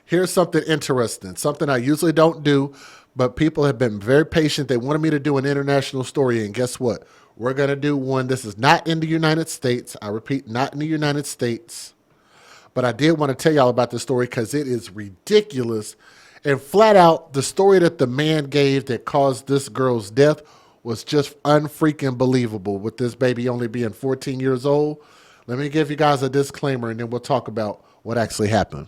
Here's something interesting, something I usually don't do, but people have been very patient. They wanted me to do an international story, and guess what? We're going to do one. This is not in the United States. I repeat, not in the United States. But I did want to tell y'all about this story because it is ridiculous. And flat out, the story that the man gave that caused this girl's death was just unfreaking believable, with this baby only being 14 years old. Let me give you guys a disclaimer and then we'll talk about what actually happened.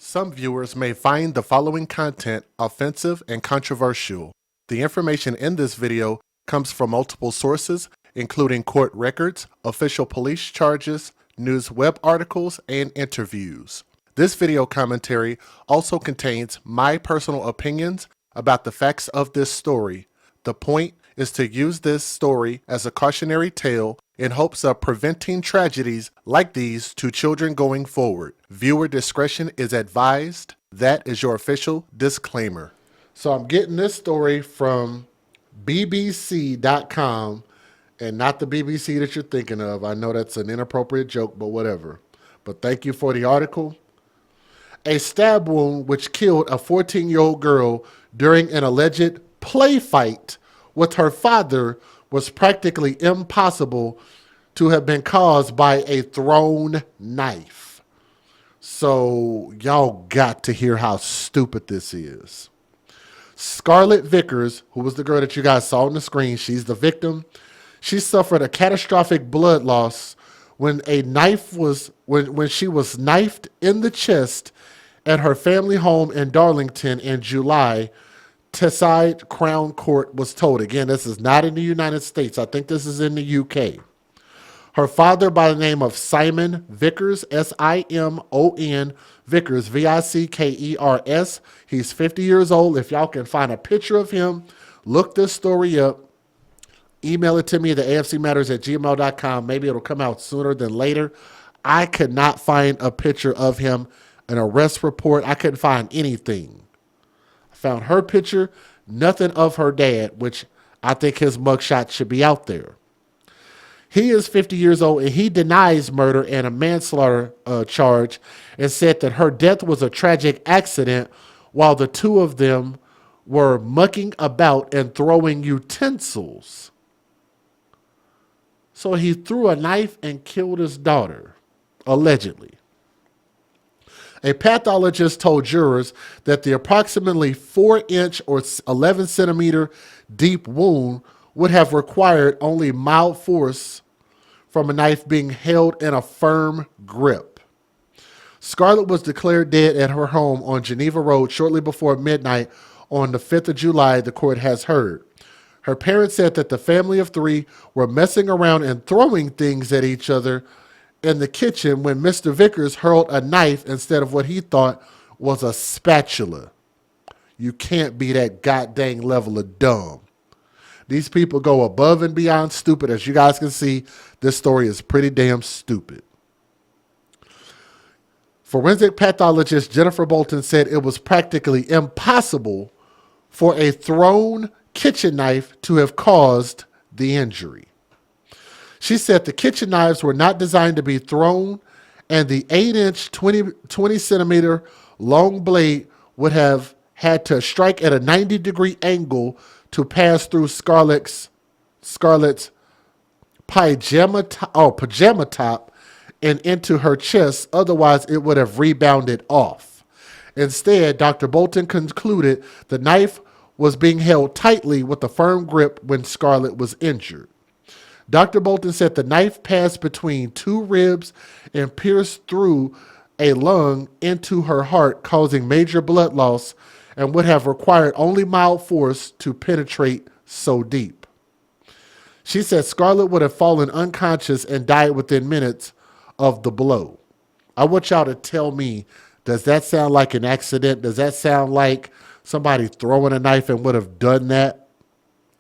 Some viewers may find the following content offensive and controversial. The information in this video comes from multiple sources, including court records, official police charges, news web articles, and interviews. This video commentary also contains my personal opinions about the facts of this story. The point is to use this story as a cautionary tale in hopes of preventing tragedies like these to children going forward. Viewer discretion is advised. That is your official disclaimer. So I'm getting this story from BBC.com and not the BBC that you're thinking of. I know that's an inappropriate joke, but whatever. But thank you for the article. A stab wound which killed a 14-year-old girl during an alleged play fight with her father was practically impossible to have been caused by a thrown knife. So y'all got to hear how stupid this is. Scarlett Vickers, who was the girl that you guys saw on the screen, she's the victim. She suffered a catastrophic blood loss when when she was knifed in the chest at her family home in Darlington in July. Teesside Crown Court was told. Again, this is not in the United States. I think this is in the UK. Her father, by the name of Simon Vickers, Simon Vickers, Vickers, he's 50 years old. If y'all can find a picture of him, look this story up. Email it to me at afcmatters@gmail.com. Maybe it'll come out sooner than later. I could not find a picture of him, an arrest report. I couldn't find anything. I found her picture, nothing of her dad, which I think his mugshot should be out there. He is 50 years old, and he denies murder and a manslaughter charge and said that her death was a tragic accident while the two of them were mucking about and throwing utensils. So he threw a knife and killed his daughter, allegedly. A pathologist told jurors that the approximately 4-inch or 11-centimeter deep wound would have required only mild force from a knife being held in a firm grip. Scarlett was declared dead at her home on Geneva Road shortly before midnight on the 5th of July, the court has heard. Her parents said that the family of three were messing around and throwing things at each other in the kitchen when Mr. Vickers hurled a knife instead of what he thought was a spatula. You can't be that goddamn level of dumb. These people go above and beyond stupid. As you guys can see, this story is pretty damn stupid. Forensic pathologist Jennifer Bolton said it was practically impossible for a thrown kitchen knife to have caused the injury. She said the kitchen knives were not designed to be thrown, and the 8-inch, 20-centimeter long blade would have had to strike at a 90-degree angle to pass through Scarlett's pajama top and into her chest. Otherwise, it would have rebounded off. Instead, Dr. Bolton concluded the knife was being held tightly with a firm grip when Scarlett was injured. Dr. Bolton said the knife passed between two ribs and pierced through a lung into her heart, causing major blood loss, and would have required only mild force to penetrate so deep. She said Scarlett would have fallen unconscious and died within minutes of the blow. I want y'all to tell me, does that sound like an accident? Does that sound like somebody throwing a knife and would have done that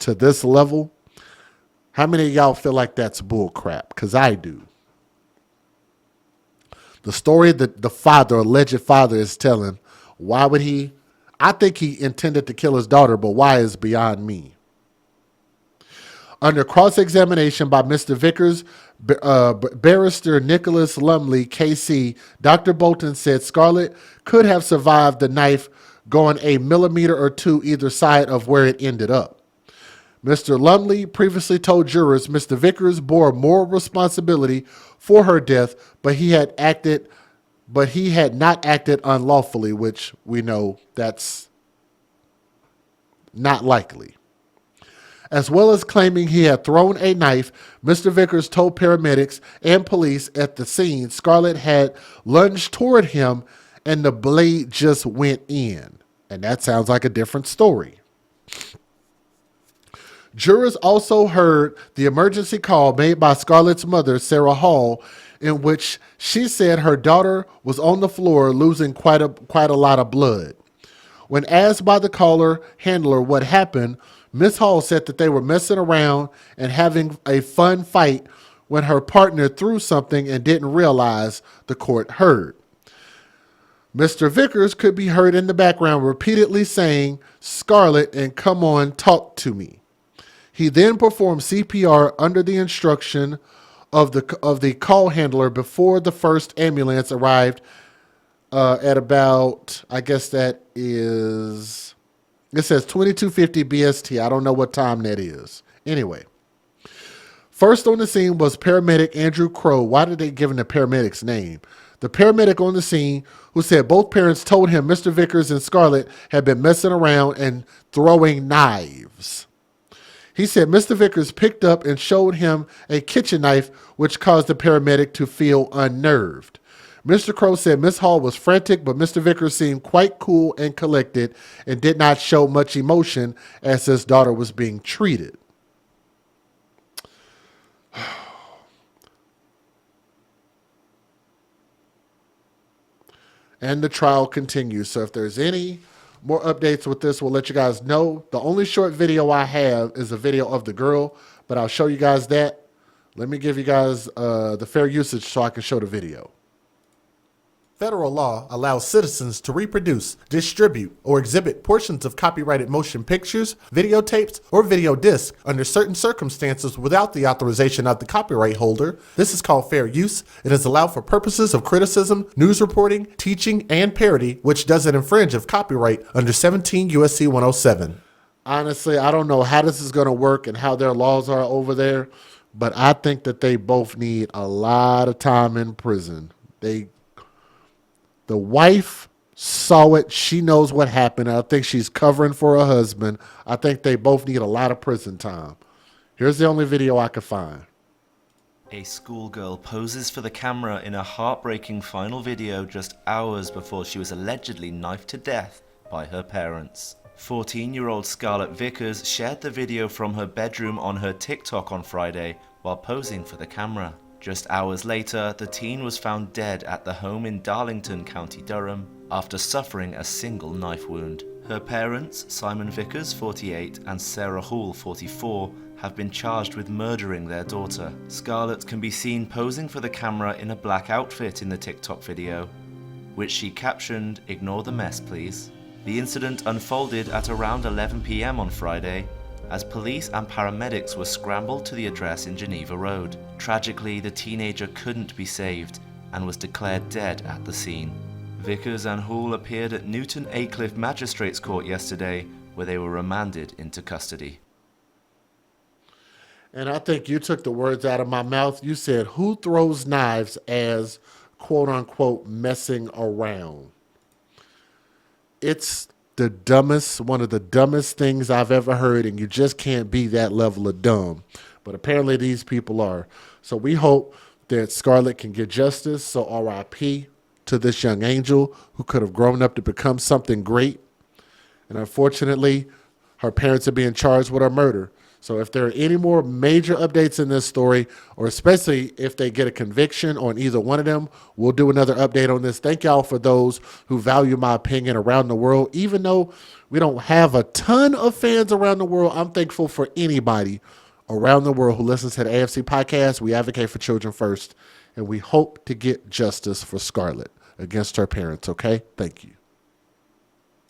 to this level? How many of y'all feel like that's bull crap? Because I do. The story that the father, alleged father, is telling, why would he? I think he intended to kill his daughter, but why is beyond me. Under cross-examination by Mr. Vickers, Barrister Nicholas Lumley, KC, Dr. Bolton said Scarlett could have survived the knife going a millimeter or two either side of where it ended up. Mr. Lumley previously told jurors Mr. Vickers bore moral responsibility for her death, but he had not acted unlawfully, which we know that's not likely. As well as claiming he had thrown a knife, Mr. Vickers told paramedics and police at the scene Scarlett had lunged toward him and the blade just went in. And that sounds like a different story. Jurors also heard the emergency call made by Scarlett's mother, Sarah Hall, in which she said her daughter was on the floor losing quite a lot of blood. When asked by the caller handler what happened, Miss Hall said that they were messing around and having a fun fight when her partner threw something and didn't realize the court heard. Mr. Vickers could be heard in the background repeatedly saying, "Scarlett, and come on, talk to me." He then performed CPR under the instruction of the call handler before the first ambulance arrived at about, I guess that is, it says 2250 BST. I don't know what time that is. Anyway, first on the scene was paramedic Andrew Crow. Why did they give him the paramedic's name? The paramedic on the scene, who said both parents told him Mr. Vickers and Scarlett had been messing around and throwing knives. He said Mr. Vickers picked up and showed him a kitchen knife, which caused the paramedic to feel unnerved. Mr. Crow said Miss Hall was frantic, but Mr. Vickers seemed quite cool and collected and did not show much emotion as his daughter was being treated. And the trial continues. So if there's any more updates with this, we'll let you guys know. The only short video I have is a video of the girl, but I'll show you guys that. Let me give you guys the fair usage so I can show the video. Federal law allows citizens to reproduce, distribute, or exhibit portions of copyrighted motion pictures, videotapes, or video discs under certain circumstances without the authorization of the copyright holder. This is called fair use. It is allowed for purposes of criticism, news reporting, teaching, and parody, which doesn't infringe of copyright under 17 U.S.C. 107. Honestly, I don't know how this is going to work and how their laws are over there, but I think that they both need a lot of time in prison. The wife saw it. She knows what happened. I think she's covering for her husband. I think they both need a lot of prison time. Here's the only video I could find. A schoolgirl poses for the camera in a heartbreaking final video just hours before she was allegedly knifed to death by her parents. 14-year-old Scarlett Vickers shared the video from her bedroom on her TikTok on Friday while posing for the camera. Just hours later, the teen was found dead at the home in Darlington, County Durham, after suffering a single knife wound. Her parents, Simon Vickers, 48, and Sarah Hall, 44, have been charged with murdering their daughter. Scarlett can be seen posing for the camera in a black outfit in the TikTok video, which she captioned, "Ignore the mess, please." The incident unfolded at around 11 p.m. on Friday, as police and paramedics were scrambled to the address in Geneva Road. Tragically, the teenager couldn't be saved and was declared dead at the scene. Vickers and Hall appeared at Newton Aycliffe Magistrates Court yesterday, where they were remanded into custody. And I think you took the words out of my mouth. You said, who throws knives as quote-unquote messing around? It's the dumbest, one of the dumbest things I've ever heard, and you just can't be that level of dumb. But apparently these people are. So we hope that Scarlett can get justice. So RIP to this young angel who could have grown up to become something great. And unfortunately, her parents are being charged with her murder. So if there are any more major updates in this story, or especially if they get a conviction on either one of them, we'll do another update on this. Thank y'all for those who value my opinion around the world. Even though we don't have a ton of fans around the world, I'm thankful for anybody around the world who listens to the AFC podcast. We advocate for children first, and we hope to get justice for Scarlett against her parents, okay? Thank you.